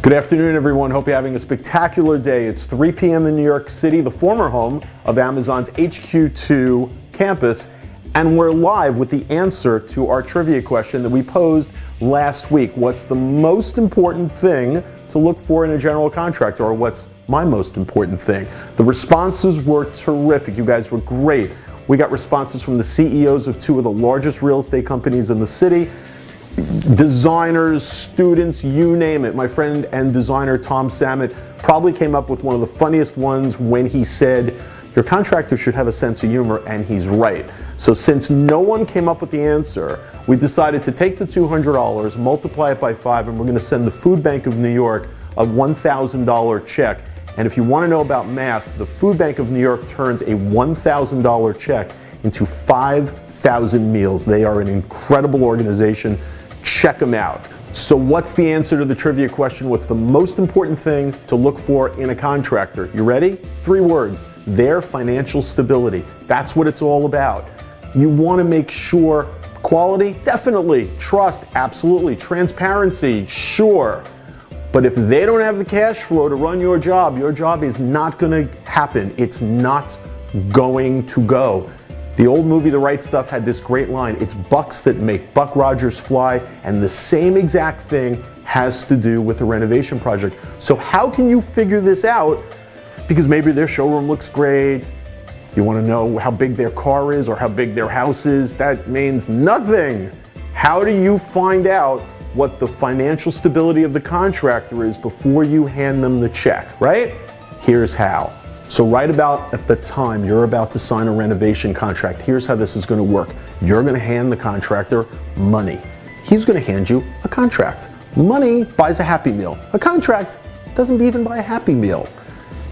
Good afternoon, everyone. Hope you're having a spectacular day. It's 3 p.m. in New York City, the former home of Amazon's HQ2 campus, and we're live with the answer to our trivia question that we posed last week. What's the most important thing to look for in a general contractor, or what's my most important thing? The responses were terrific. You guys were great. We got responses from the CEOs of two of the largest real estate companies in the city, designers, students, you name it. My friend and designer Tom Samet probably came up with one of the funniest ones when he said, your contractor should have a sense of humor, and he's right. So since no one came up with the answer, we decided to take the $200, multiply it by 5, and we're going to send the Food Bank of New York a $1,000 check. And if you want to know about math, the Food Bank of New York turns a $1,000 check into 5,000 meals. They are an incredible organization. Check them out. So what's the answer to the trivia question? What's the most important thing to look for in a contractor? You ready? 3 words: their financial stability. That's what it's all about. You want to make sure quality, definitely. Trust, absolutely. Transparency, sure. But if they don't have the cash flow to run your job is not going to happen. It's not going to go. The old movie, The Right Stuff, had this great line, it's bucks that make Buck Rogers fly, and the same exact thing has to do with a renovation project. So how can you figure this out? Because maybe their showroom looks great, you want to know how big their car is or how big their house is, that means nothing. How do you find out what the financial stability of the contractor is before you hand them the check, right? Here's how. So right about at the time you're about to sign a renovation contract, here's how this is going to work. You're going to hand the contractor money. He's going to hand you a contract. Money buys a Happy Meal. A contract doesn't even buy a Happy Meal.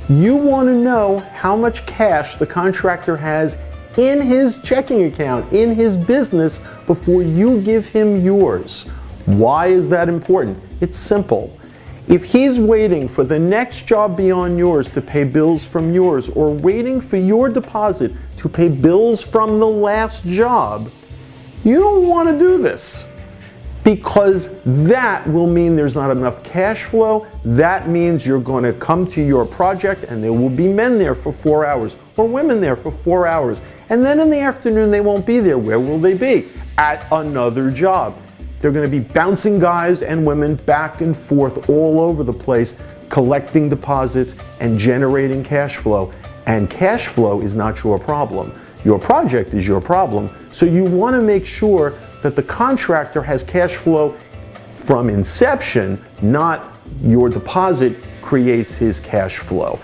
You want to know how much cash the contractor has in his checking account, in his business, before you give him yours. Why is that important? It's simple. If he's waiting for the next job beyond yours to pay bills from yours, or waiting for your deposit to pay bills from the last job, you don't want to do this, because that will mean there's not enough cash flow. That means you're going to come to your project and there will be men there for 4 hours or women there for 4 hours. And then in the afternoon they won't be there. Where will they be? At another job. They're going to be bouncing guys and women back and forth all over the place, collecting deposits and generating cash flow. And cash flow is not your problem. Your project is your problem. So you want to make sure that the contractor has cash flow from inception, not your deposit creates his cash flow.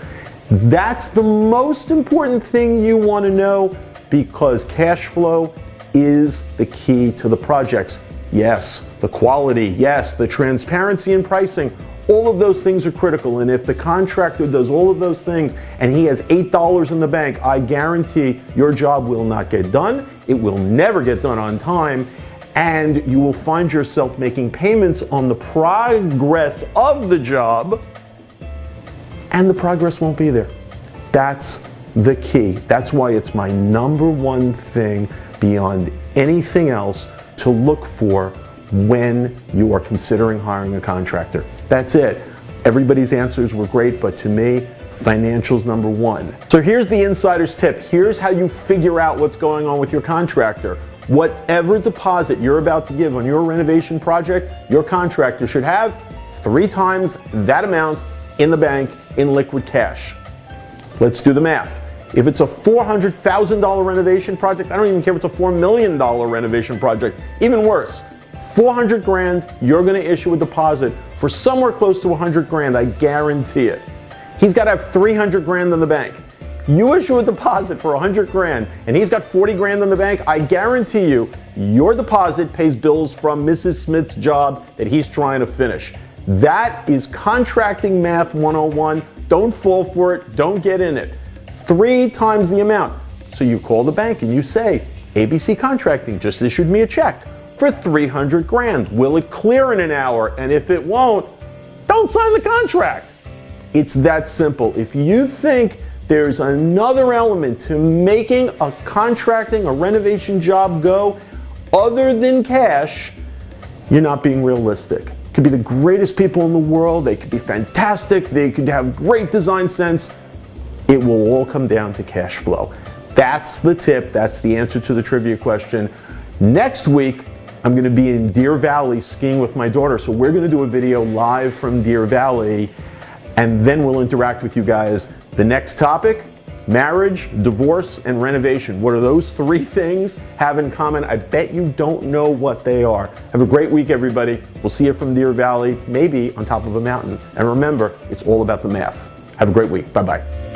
That's the most important thing you want to know, because cash flow is the key to the projects. Yes, the quality, yes, the transparency in pricing, all of those things are critical. And if the contractor does all of those things and he has $8 in the bank, I guarantee your job will not get done. It will never get done on time. And you will find yourself making payments on the progress of the job, and the progress won't be there. That's the key. That's why it's my number one thing beyond anything else to look for when you are considering hiring a contractor. That's it. Everybody's answers were great, but to me, financials number one. So here's the insider's tip. Here's how you figure out what's going on with your contractor. Whatever deposit you're about to give on your renovation project, your contractor should have 3 times that amount in the bank in liquid cash. Let's do the math. If it's a $400,000 renovation project, I don't even care if it's a $4 million renovation project, even worse, 400 grand, you're going to issue a deposit for somewhere close to 100 grand, I guarantee it. He's got to have 300 grand in the bank. You issue a deposit for 100 grand and he's got 40 grand in the bank, I guarantee you, your deposit pays bills from Mrs. Smith's job that he's trying to finish. That is contracting math 101. Don't fall for it. Don't get in it. 3 times the amount. So you call the bank and you say, ABC Contracting just issued me a check for 300 grand. Will it clear in an hour? And if it won't, don't sign the contract. It's that simple. If you think there's another element to making a contracting, a renovation job go other than cash, you're not being realistic. Could be the greatest people in the world, they could be fantastic, they could have great design sense. It will all come down to cash flow. That's the tip, that's the answer to the trivia question. Next week, I'm gonna be in Deer Valley skiing with my daughter, so we're gonna do a video live from Deer Valley, and then we'll interact with you guys. The next topic, marriage, divorce, and renovation. What do those three things have in common? I bet you don't know what they are. Have a great week, everybody. We'll see you from Deer Valley, maybe on top of a mountain. And remember, it's all about the math. Have a great week. Bye-bye.